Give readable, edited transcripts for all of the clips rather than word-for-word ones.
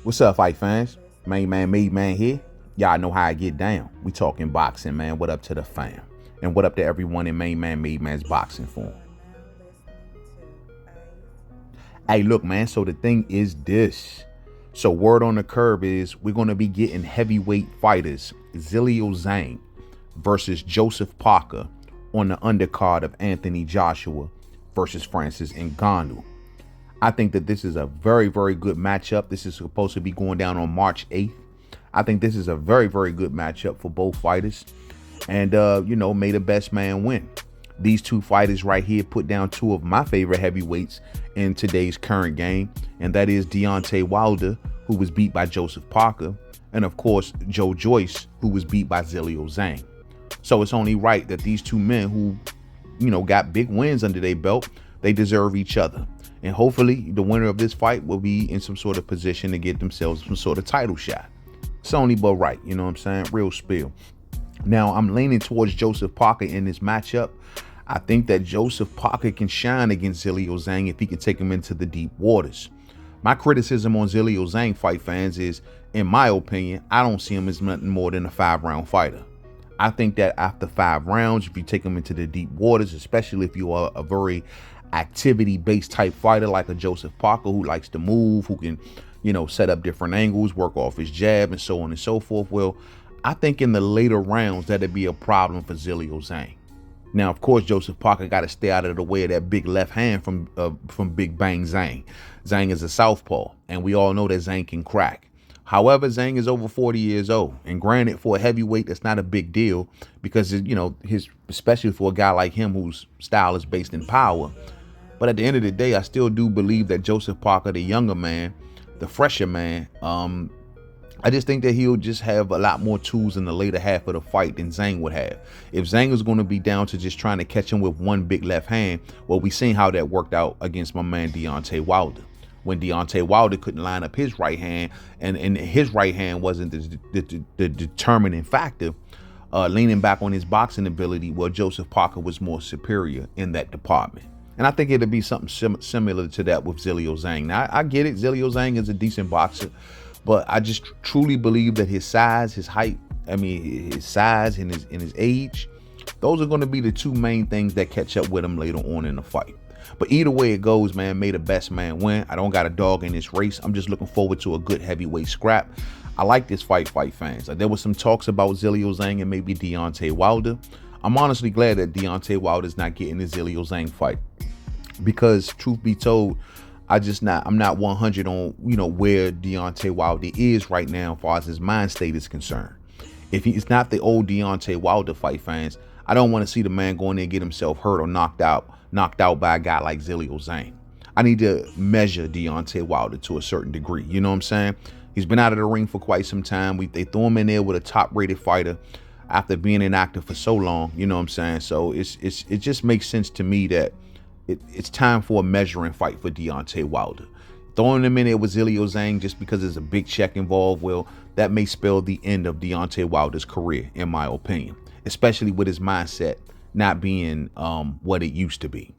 What's up, fight fans? Main man, made man here. Y'all know how I get down. We talking boxing, man. What up to the fam? And what up to everyone in Main Man, Made Man's boxing form? Hey, look, man. So the thing is this. So word on the curb is we're going to be getting heavyweight fighters Zhiliel Zhang versus Joseph Parker on the undercard of Anthony Joshua versus Francis Ngannou. I think that this is a very, very good matchup. This is supposed to be going down on March 8th. I think this is a very, very good matchup for both fighters. And, may the best man win. These two fighters right here put down two of my favorite heavyweights in today's current game. And that is Deontay Wilder, who was beat by Joseph Parker. And, of course, Joe Joyce, who was beat by Zhiliel Zhang. So it's only right that these two men who, got big wins under their belt, they deserve each other. And hopefully the winner of this fight will be in some sort of position to get themselves some sort of title shot. It's only but right, you know what I'm saying? Real spill. Now, I'm leaning towards Joseph Parker in this matchup. I think that Joseph Parker can shine against Zhiliel Zhang if he can take him into the deep waters. My criticism on Zhiliel Zhang, fight fans, is, in my opinion, I don't see him as nothing more than a 5-round fighter. I think that after 5 rounds, if you take him into the deep waters, especially if you are a very activity-based type fighter like a Joseph Parker who likes to move, who can, set up different angles, work off his jab, and so on and so forth. Well, I think in the later rounds, that'd be a problem for Zhiliel Zhang. Now, of course, Joseph Parker got to stay out of the way of that big left hand from Big Bang Zhang. Zhang is a southpaw, and we all know that Zhang can crack. However, Zhang is over 40 years old, and granted, for a heavyweight, that's not a big deal because, especially for a guy like him whose style is based in power. But at the end of the day, I still do believe that Joseph Parker, the younger man, the fresher man, I just think that he'll just have a lot more tools in the later half of the fight than Zhang would have. If Zhang is going to be down to just trying to catch him with one big left hand, well, we seen how that worked out against my man Deontay Wilder. When Deontay Wilder couldn't line up his right hand, and his right hand wasn't the determining factor, leaning back on his boxing ability, well, Joseph Parker was more superior in that department. And I think it'll be something similar to that with Zhiliel Zhang. Now, I get it. Zhiliel Zhang is a decent boxer, but I just truly believe that his size, his height, his size and his age, those are going to be the two main things that catch up with him later on in the fight. But either way it goes, man, may the best man win. I don't got a dog in this race. I'm just looking forward to a good heavyweight scrap. I like this fight fans. There was some talks about Zhiliel Zhang and maybe Deontay Wilder. I'm honestly glad that Deontay Wilder's not getting the Zhiliel Zhang fight, because truth be told, I'm not 100 on, where Deontay Wilder is right now as far as his mind state is concerned. If he's not the old Deontay Wilder, fight fans, I don't want to see the man go in there and get himself hurt or knocked out by a guy like Zhiliel Zhang. I need to measure Deontay Wilder to a certain degree. You know what I'm saying? He's been out of the ring for quite some time. They threw him in there with a top-rated fighter after being inactive for so long. You know what I'm saying? So it just makes sense to me that it's time for a measuring fight for Deontay Wilder. Throwing him in there with Zhiliel Zhang just because there's a big check involved, well, that may spell the end of Deontay Wilder's career, in my opinion, especially with his mindset not being what it used to be.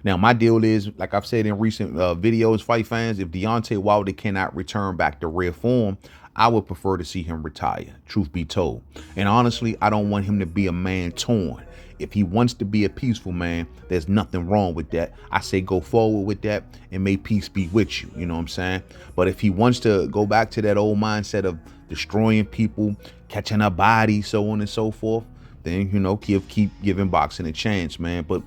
Now, my deal is, like I've said in recent videos, fight fans, if Deontay Wilder cannot return back to rare form, I would prefer to see him retire, truth be told. And honestly, I don't want him to be a man torn. If he wants to be a peaceful man, there's nothing wrong with that. I say go forward with that, and may peace be with you. You know what I'm saying? But if he wants to go back to that old mindset of destroying people, catching a body, so on and so forth, then, keep giving boxing a chance, man. But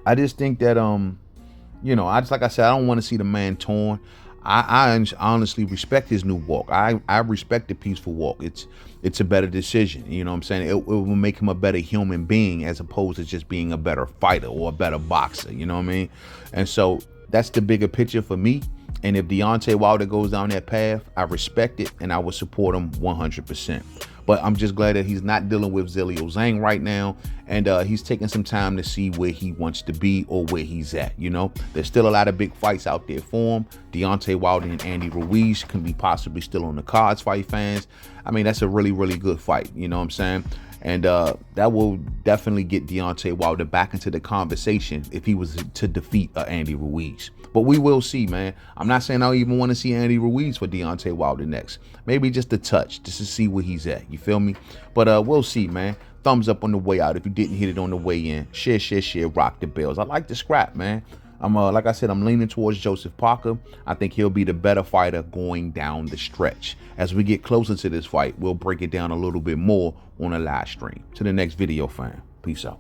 I just think that, like I said, I don't want to see the man torn. I honestly respect his new walk. I respect the peaceful walk. It's a better decision. You know what I'm saying? It will make him a better human being as opposed to just being a better fighter or a better boxer. You know what I mean? And so that's the bigger picture for me. And if Deontay Wilder goes down that path, I respect it and I will support him 100%. But I'm just glad that he's not dealing with Zhiliel Zhang right now, and he's taking some time to see where he wants to be or where he's at. There's still a lot of big fights out there for him. Deontay Wilder and Andy Ruiz can be possibly still on the cards, fight fans. That's a really, really good fight. You know what I'm saying? And that will definitely get Deontay Wilder back into the conversation if he was to defeat Andy Ruiz. But we will see, man. I'm not saying I even want to see Andy Ruiz for Deontay Wilder next. Maybe just a touch, just to see where he's at. You feel me? But we'll see, man. Thumbs up on the way out if you didn't hit it on the way in. Share, rock the bells. I like the scrap, man. I'm like I said, I'm leaning towards Joseph Parker. I think he'll be the better fighter going down the stretch. As we get closer to this fight, we'll break it down a little bit more on a live stream. To the next video, fam. Peace out.